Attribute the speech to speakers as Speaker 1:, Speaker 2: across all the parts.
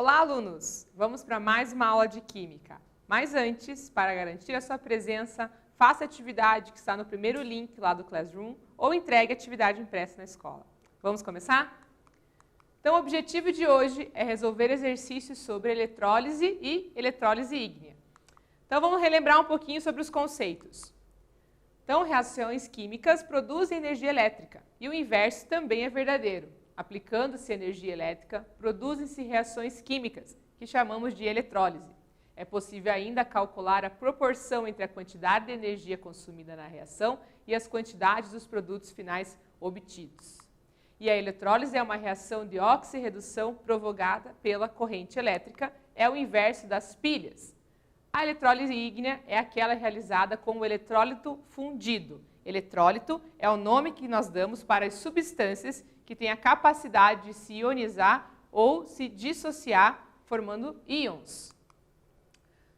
Speaker 1: Olá, alunos! Vamos para mais uma aula de Química. Mas antes, para garantir a sua presença, faça a atividade que está no primeiro link lá do Classroom ou entregue a atividade impressa na escola. Vamos começar? Então, o objetivo de hoje é resolver exercícios sobre eletrólise e eletrólise ígnea. Então, vamos relembrar um pouquinho sobre os conceitos. Então, reações químicas produzem energia elétrica e o inverso também é verdadeiro. Aplicando-se energia elétrica, produzem-se reações químicas, que chamamos de eletrólise. É possível ainda calcular a proporção entre a quantidade de energia consumida na reação e as quantidades dos produtos finais obtidos. E a eletrólise é uma reação de oxirredução provocada pela corrente elétrica, é o inverso das pilhas. A eletrólise ígnea é aquela realizada com o eletrólito fundido. Eletrólito é o nome que nós damos para as substâncias que têm a capacidade de se ionizar ou se dissociar, formando íons.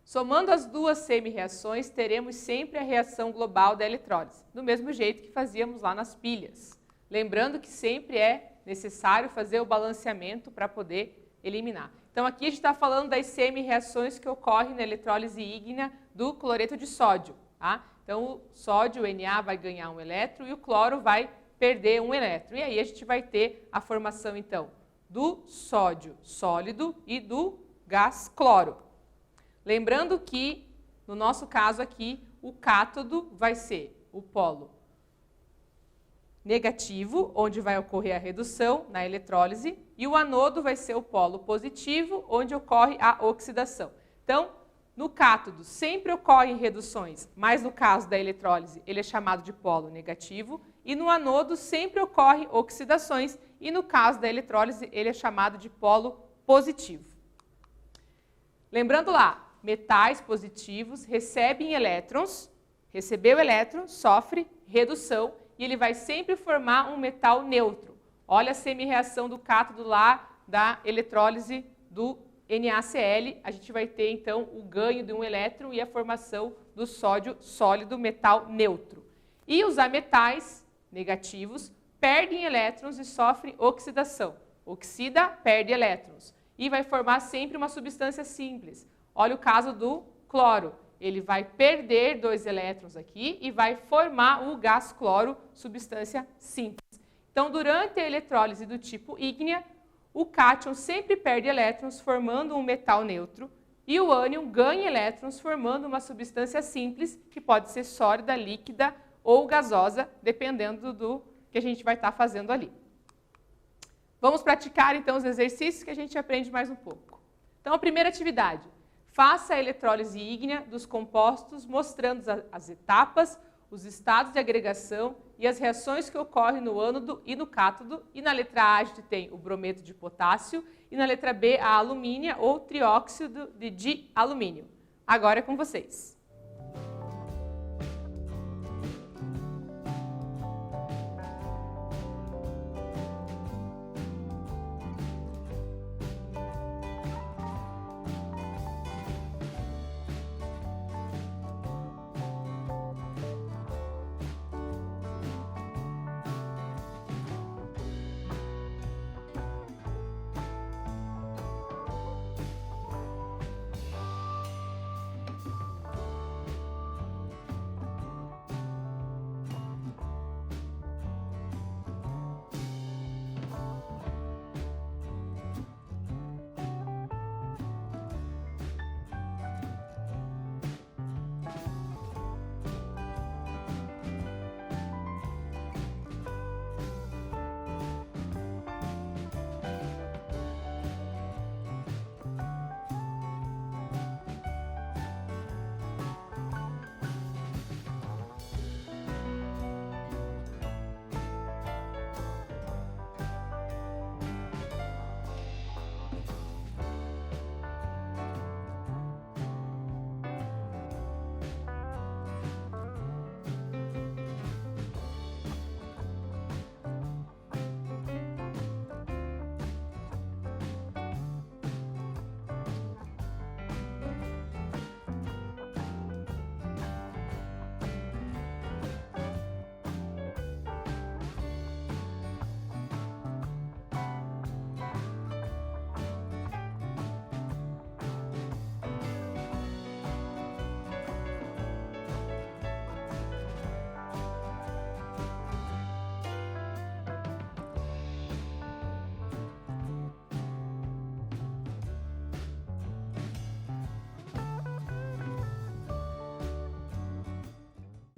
Speaker 1: Somando as duas semi-reações, teremos sempre a reação global da eletrólise, do mesmo jeito que fazíamos lá nas pilhas. Lembrando que sempre é necessário fazer o balanceamento para poder eliminar. Então, aqui a gente está falando das semi-reações que ocorrem na eletrólise ígnea do cloreto de sódio. Tá? Então, o sódio, o Na, vai ganhar um elétron e o cloro vai perder um elétron. E aí a gente vai ter a formação, então, do sódio sólido e do gás cloro. Lembrando que, no nosso caso aqui, o cátodo vai ser o polo negativo, onde vai ocorrer a redução na eletrólise, e o anodo vai ser o polo positivo, onde ocorre a oxidação. Então, no cátodo sempre ocorrem reduções, mas no caso da eletrólise ele é chamado de polo negativo, e no anodo sempre ocorrem oxidações, e no caso da eletrólise ele é chamado de polo positivo. Lembrando lá, metais positivos recebem elétrons, recebeu elétron, sofre redução, e ele vai sempre formar um metal neutro. Olha a semi-reação do cátodo lá da eletrólise do NaCl, a gente vai ter então o ganho de um elétron e a formação do sódio sólido metal neutro. E os ametais negativos perdem elétrons e sofrem oxidação. Oxida, perde elétrons. E vai formar sempre uma substância simples. Olha o caso do cloro. Ele vai perder 2 elétrons aqui e vai formar o gás cloro, substância simples. Então, durante a eletrólise do tipo ígnea, o cátion sempre perde elétrons, formando um metal neutro, e o ânion ganha elétrons, formando uma substância simples, que pode ser sólida, líquida ou gasosa, dependendo do que a gente vai estar fazendo ali. Vamos praticar, então, os exercícios que a gente aprende mais um pouco. Então, a primeira atividade. Faça a eletrólise ígnea dos compostos, mostrando as etapas, os estados de agregação e as reações que ocorrem no ânodo e no cátodo. E na letra A a gente tem o brometo de potássio e na letra B a alumínia ou trióxido de dialumínio. Agora é com vocês.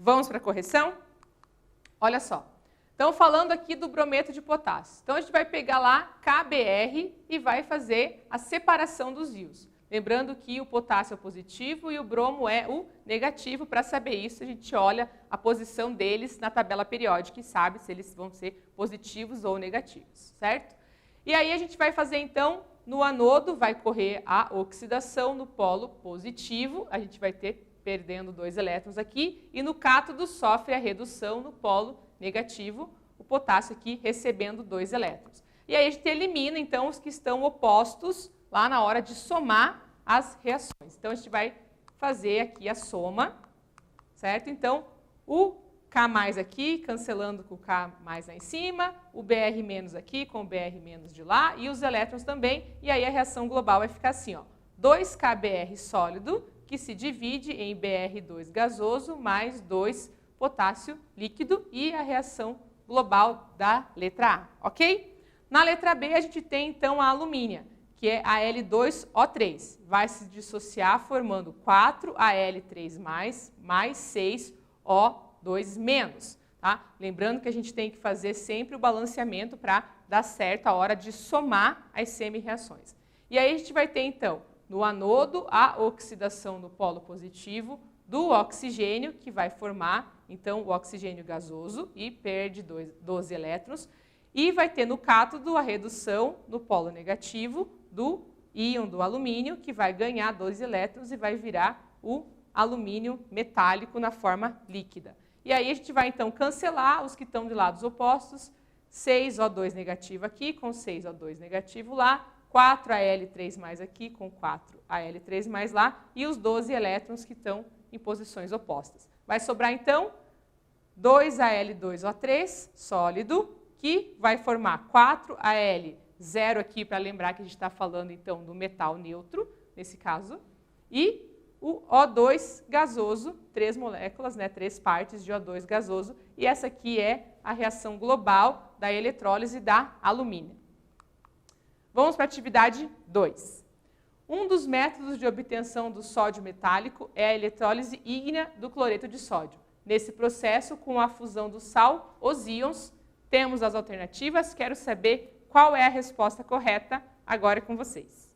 Speaker 1: Vamos para a correção? Olha só. Então, falando aqui do brometo de potássio. Então, a gente vai pegar lá KBr e vai fazer a separação dos íons. Lembrando que o potássio é o positivo e o bromo é o negativo. Para saber isso, a gente olha a posição deles na tabela periódica e sabe se eles vão ser positivos ou negativos, certo? E aí a gente vai fazer, então, no anodo vai correr a oxidação no polo positivo, a gente vai ter perdendo 2 elétrons aqui, e no cátodo sofre a redução no polo negativo, o potássio aqui recebendo 2 elétrons. E aí a gente elimina, então, os que estão opostos lá na hora de somar as reações. Então, a gente vai fazer aqui a soma, certo? Então, o K mais aqui, cancelando com o K mais lá em cima, o Br menos aqui com o Br menos de lá e os elétrons também. E aí a reação global vai ficar assim, ó, 2KBr sólido, que se divide em Br2 gasoso mais 2 potássio líquido e a reação global da letra A, ok? Na letra B, a gente tem, então, a alumínia, que é Al2O3. Vai se dissociar formando 4Al3+, mais 6O2-. Tá? Lembrando que a gente tem que fazer sempre o balanceamento para dar certo a hora de somar as semi-reações. E aí a gente vai ter, então, no anodo, a oxidação no polo positivo do oxigênio, que vai formar, então, o oxigênio gasoso e perde 12 elétrons. E vai ter no cátodo a redução no polo negativo do íon do alumínio, que vai ganhar 12 elétrons e vai virar o alumínio metálico na forma líquida. E aí a gente vai, então, cancelar os que estão de lados opostos, 6O2 negativo aqui com 6O2 negativo lá, 4Al3+ aqui com 4Al3+ lá e os 12 elétrons que estão em posições opostas. Vai sobrar, então, 2Al2O3 sólido, que vai formar 4Al0 aqui, para lembrar que a gente está falando, então, do metal neutro, nesse caso, e o O2 gasoso, 3 moléculas, né, 3 partes de O2 gasoso, e essa aqui é a reação global da eletrólise da alumínio. Vamos para a atividade 2. Um dos métodos de obtenção do sódio metálico é a eletrólise ígnea do cloreto de sódio. Nesse processo, com a fusão do sal, os íons, temos as alternativas. Quero saber qual é a resposta correta. Agora é com vocês.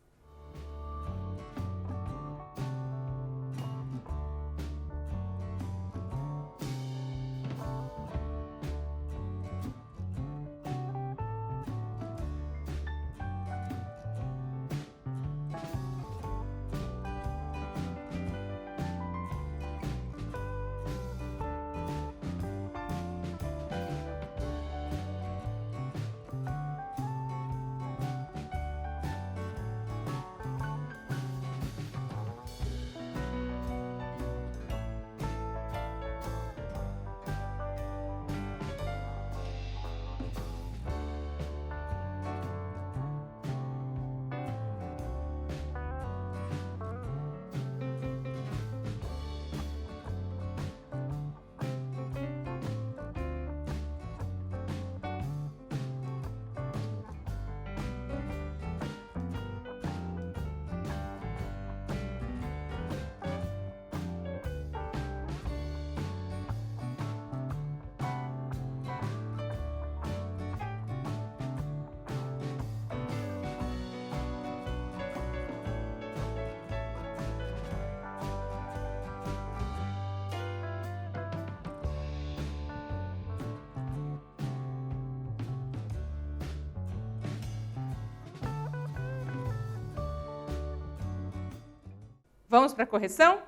Speaker 1: Vamos para a correção?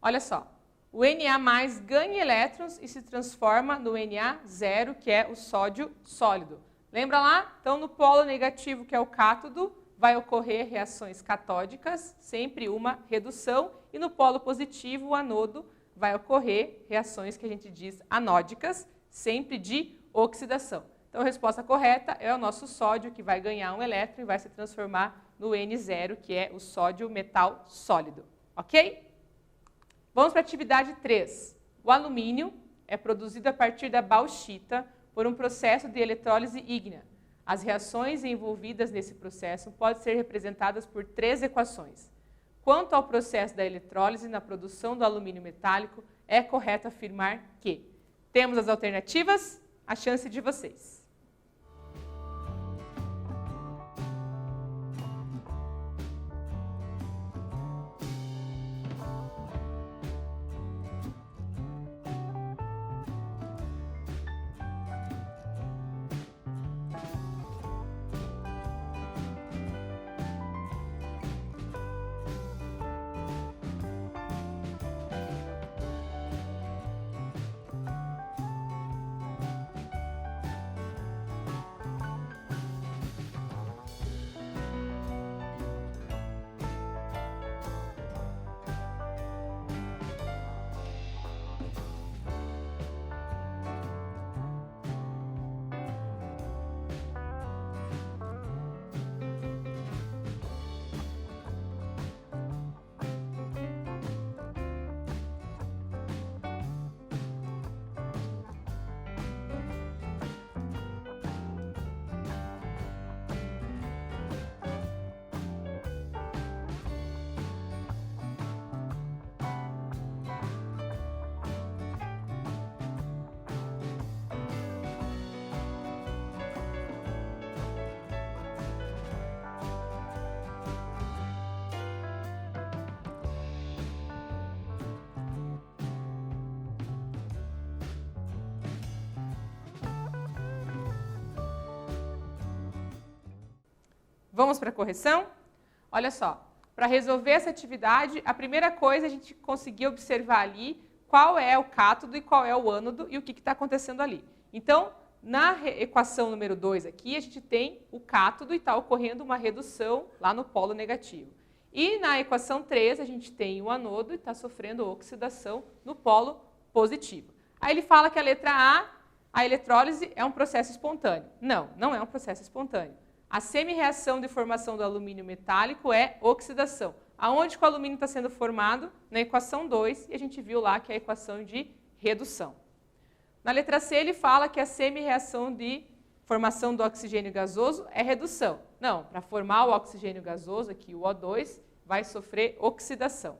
Speaker 1: Olha só, o Na+ ganha elétrons e se transforma no Na0, que é o sódio sólido. Lembra lá? Então, no polo negativo, que é o cátodo, vai ocorrer reações catódicas, sempre uma redução, e no polo positivo, o anodo, vai ocorrer reações que a gente diz anódicas, sempre de oxidação. Então, a resposta correta é o nosso sódio, que vai ganhar um elétron e vai se transformar no N0, que é o sódio metal sólido. Ok? Vamos para a atividade 3. O alumínio é produzido a partir da bauxita por um processo de eletrólise ígnea. As reações envolvidas nesse processo podem ser representadas por 3 equações. Quanto ao processo da eletrólise na produção do alumínio metálico, é correto afirmar que? Temos as alternativas? A chance de vocês. Vamos para a correção? Olha só, para resolver essa atividade, a primeira coisa é a gente conseguir observar ali qual é o cátodo e qual é o ânodo e o que está acontecendo ali. Então, na equação número 2 aqui, a gente tem o cátodo e está ocorrendo uma redução lá no polo negativo. E na equação 3, a gente tem o anodo e está sofrendo oxidação no polo positivo. Aí ele fala que a letra a eletrólise é um processo espontâneo. Não, não é um processo espontâneo. A semi-reação de formação do alumínio metálico é oxidação. Aonde que o alumínio está sendo formado? Na equação 2, e a gente viu lá que é a equação de redução. Na letra C, ele fala que a semi-reação de formação do oxigênio gasoso é redução. Não, para formar o oxigênio gasoso, aqui o O2, vai sofrer oxidação.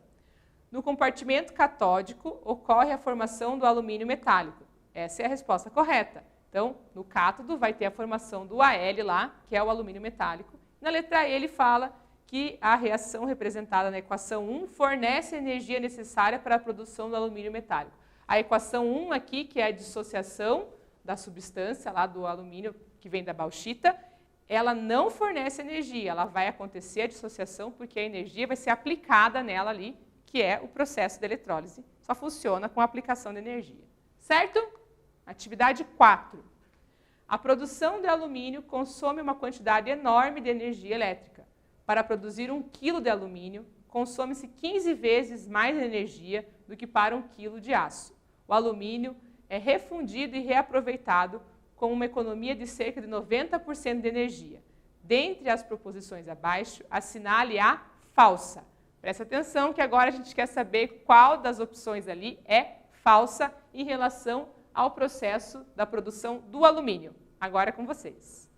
Speaker 1: No compartimento catódico, ocorre a formação do alumínio metálico. Essa é a resposta correta. Então, no cátodo vai ter a formação do Al lá, que é o alumínio metálico. Na letra E ele fala que a reação representada na equação 1 fornece a energia necessária para a produção do alumínio metálico. A equação 1 aqui, que é a dissociação da substância lá do alumínio que vem da bauxita, ela não fornece energia, ela vai acontecer a dissociação porque a energia vai ser aplicada nela ali, que é o processo da eletrólise. Só funciona com a aplicação de energia. Certo? Atividade 4. A produção de alumínio consome uma quantidade enorme de energia elétrica. Para produzir 1 kg de alumínio, consome-se 15 vezes mais energia do que para 1 kg de aço. O alumínio é refundido e reaproveitado com uma economia de cerca de 90% de energia. Dentre as proposições abaixo, assinale a falsa. Presta atenção que agora a gente quer saber qual das opções ali é falsa em relação ao processo da produção do alumínio. Agora é com vocês.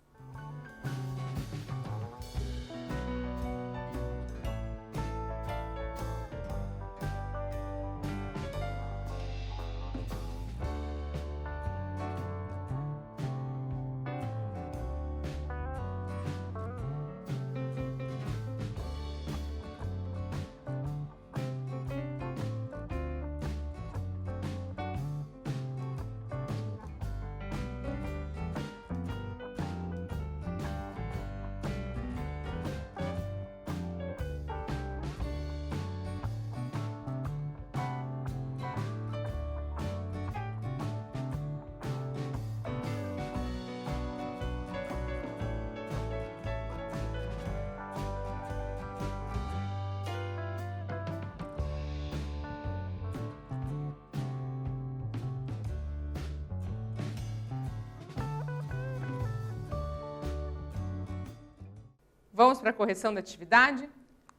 Speaker 1: Vamos para a correção da atividade?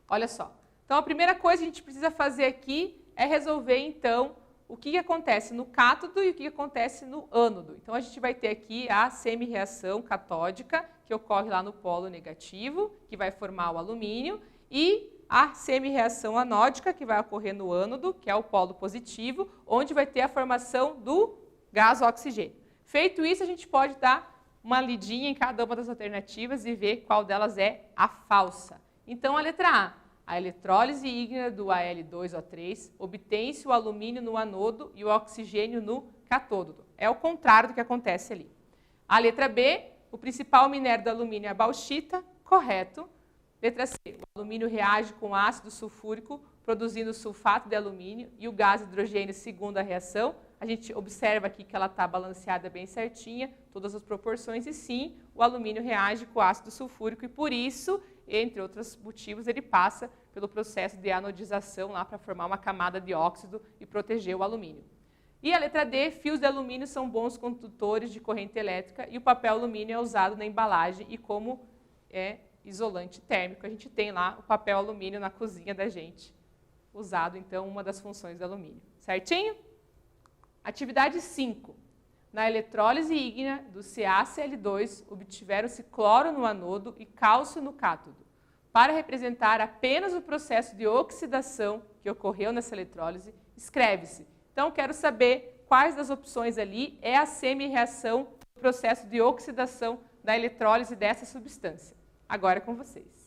Speaker 1: Olha só. Então, a primeira coisa que a gente precisa fazer aqui é resolver, então, o que acontece no cátodo e o que acontece no ânodo. Então, a gente vai ter aqui a semi-reação catódica, que ocorre lá no polo negativo, que vai formar o alumínio, e a semi-reação anódica, que vai ocorrer no ânodo, que é o polo positivo, onde vai ter a formação do gás oxigênio. Feito isso, a gente pode dar uma lidinha em cada uma das alternativas e ver qual delas é a falsa. Então, a letra A eletrólise ígnea do Al2O3 obtém-se o alumínio no anodo e o oxigênio no catódodo. É o contrário do que acontece ali. A letra B, o principal minério do alumínio é a bauxita, correto. Letra C, o alumínio reage com ácido sulfúrico, produzindo sulfato de alumínio e o gás hidrogênio segundo a reação. A gente observa aqui que ela está balanceada bem certinha, todas as proporções, e sim, o alumínio reage com o ácido sulfúrico e por isso, entre outros motivos, ele passa pelo processo de anodização lá para formar uma camada de óxido e proteger o alumínio. E a letra D, fios de alumínio são bons condutores de corrente elétrica e o papel alumínio é usado na embalagem e como isolante térmico. A gente tem lá o papel alumínio na cozinha da gente, usado então uma das funções do alumínio. Certinho? Atividade 5. Na eletrólise ígnea do CaCl2, obtiveram-se cloro no anodo e cálcio no cátodo. Para representar apenas o processo de oxidação que ocorreu nessa eletrólise, escreve-se. Então, quero saber quais das opções ali é a semi-reação do processo de oxidação da eletrólise dessa substância. Agora é com vocês.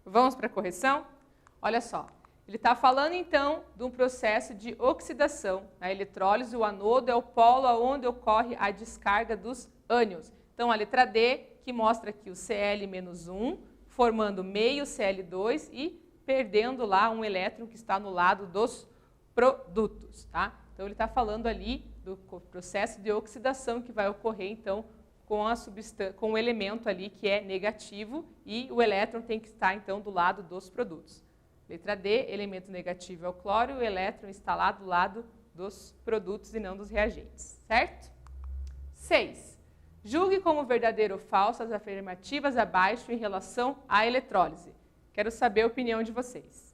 Speaker 1: Vamos para a correção? Olha só, ele está falando então de um processo de oxidação. Na eletrólise, o anodo é o polo onde ocorre a descarga dos ânions. Então, a letra D, que mostra aqui o Cl-1, formando meio Cl2 e perdendo lá um elétron que está no lado dos produtos. Tá? Então, ele está falando ali do processo de oxidação que vai ocorrer, então, com o elemento ali que é negativo e o elétron tem que estar, então, do lado dos produtos. Letra D, elemento negativo é o cloro e o elétron está lá do lado dos produtos e não dos reagentes, certo? 6. Julgue como verdadeiro ou falso as afirmativas abaixo em relação à eletrólise. Quero saber a opinião de vocês.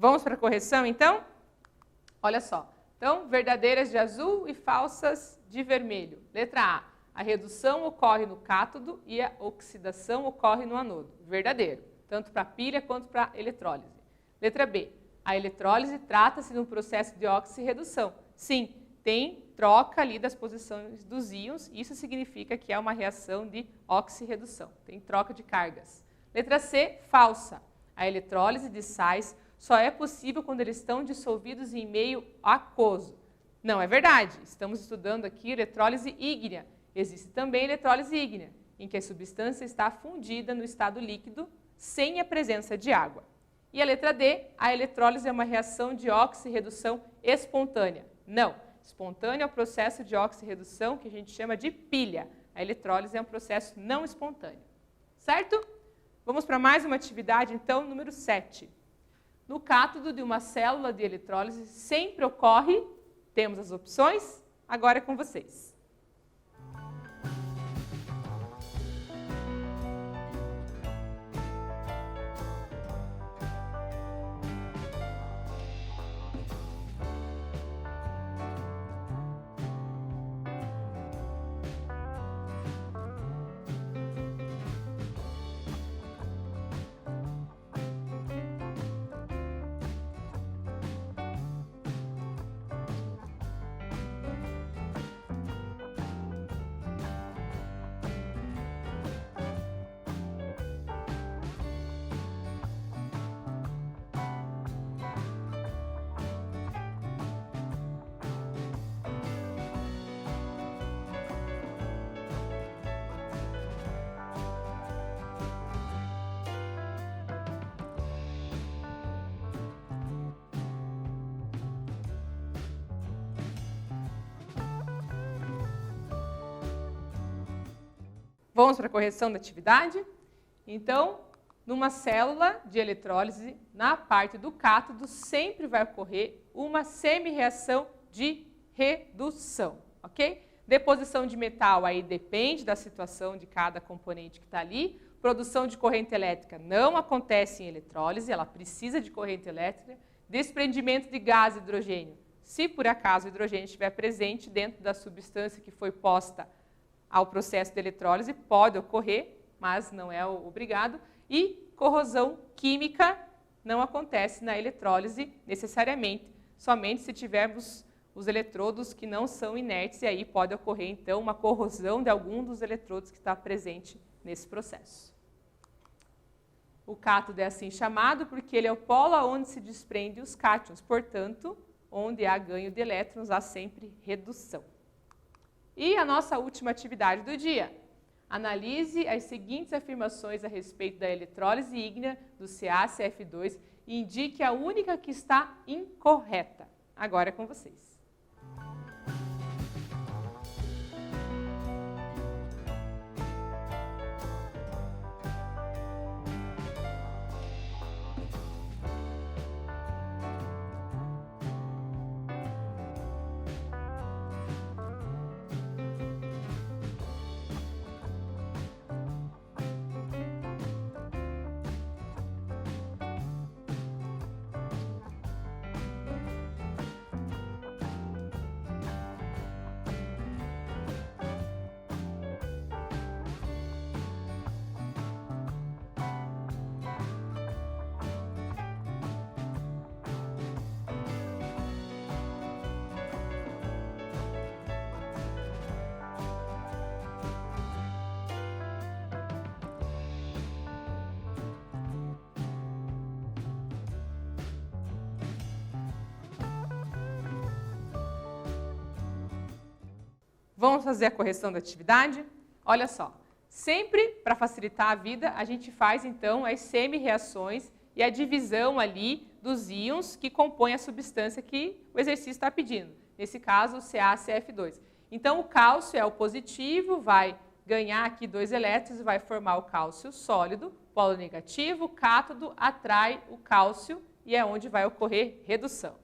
Speaker 1: Vamos para a correção, então? Olha só. Então, verdadeiras de azul e falsas de vermelho. Letra A. A redução ocorre no cátodo e a oxidação ocorre no anodo. Verdadeiro, tanto para a pilha quanto para a eletrólise. Letra B. A eletrólise trata-se de um processo de oxirredução. Sim, tem troca ali das posições dos íons. Isso significa que é uma reação de oxirredução. Tem troca de cargas. Letra C. Falsa. A eletrólise de sais só é possível quando eles estão dissolvidos em meio aquoso. Não é verdade. Estamos estudando aqui eletrólise ígnea. Existe também eletrólise ígnea. em que a substância está fundida no estado líquido sem a presença de água. E a letra D, a eletrólise é uma reação de oxirredução espontânea. Não, espontâneo é o processo de oxirredução que a gente chama de pilha. A eletrólise é um processo não espontâneo. Certo? Vamos para mais uma atividade, então, número 7. No cátodo de uma célula de eletrólise sempre ocorre, temos as opções, agora é com vocês. Vamos para a correção da atividade? Então, numa célula de eletrólise, na parte do cátodo, sempre vai ocorrer uma semi-reação de redução, ok? Deposição de metal aí depende da situação de cada componente que está ali. Produção de corrente elétrica não acontece em eletrólise, ela precisa de corrente elétrica. Desprendimento de gás hidrogênio, se por acaso o hidrogênio estiver presente dentro da substância que foi posta ao processo de eletrólise, pode ocorrer, mas não é obrigado. E corrosão química não acontece na eletrólise necessariamente, somente se tivermos os eletrodos que não são inertes, e aí pode ocorrer, então, uma corrosão de algum dos eletrodos que está presente nesse processo. O cátodo é assim chamado porque ele é o polo onde se desprendem os cátions, portanto, onde há ganho de elétrons, há sempre redução. E a nossa última atividade do dia. Analise as seguintes afirmações a respeito da eletrólise ígnea do CaCF2 e indique a única que está incorreta. Agora é com vocês. Vamos fazer a correção da atividade? Olha só, sempre para facilitar a vida, a gente faz então as semi-reações e a divisão ali dos íons que compõem a substância que o exercício está pedindo. Nesse caso, o CaCF2. Então, o cálcio é o positivo, vai ganhar aqui 2 elétrons e vai formar o cálcio sólido, polo negativo, o cátodo atrai o cálcio e é onde vai ocorrer redução.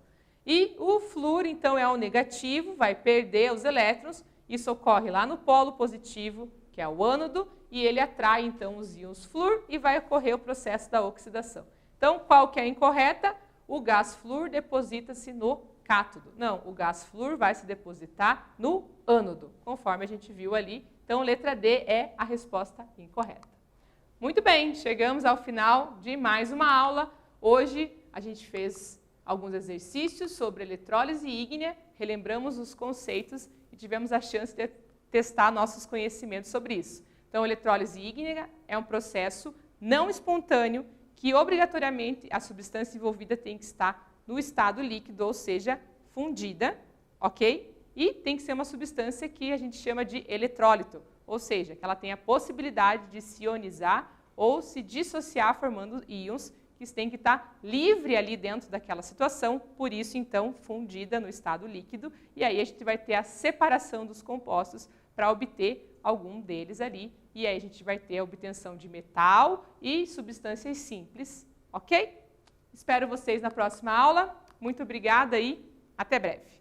Speaker 1: E o flúor, então, é o negativo, vai perder os elétrons. Isso ocorre lá no polo positivo, que é o ânodo, e ele atrai, então, os íons flúor e vai ocorrer o processo da oxidação. Então, qual que é a incorreta? O gás flúor deposita-se no cátodo. Não, o gás flúor vai se depositar no ânodo, conforme a gente viu ali. Então, letra D é a resposta incorreta. Muito bem, chegamos ao final de mais uma aula. Hoje, a gente fez alguns exercícios sobre eletrólise ígnea, relembramos os conceitos e tivemos a chance de testar nossos conhecimentos sobre isso. Então, a eletrólise ígnea é um processo não espontâneo que, obrigatoriamente, a substância envolvida tem que estar no estado líquido, ou seja, fundida, ok? E tem que ser uma substância que a gente chama de eletrólito, ou seja, que ela tem a possibilidade de se ionizar ou se dissociar formando íons que têm que estar livre ali dentro daquela situação, por isso então fundida no estado líquido, e aí a gente vai ter a separação dos compostos para obter algum deles ali, e aí a gente vai ter a obtenção de metal e substâncias simples, ok? Espero vocês na próxima aula, muito obrigada e até breve!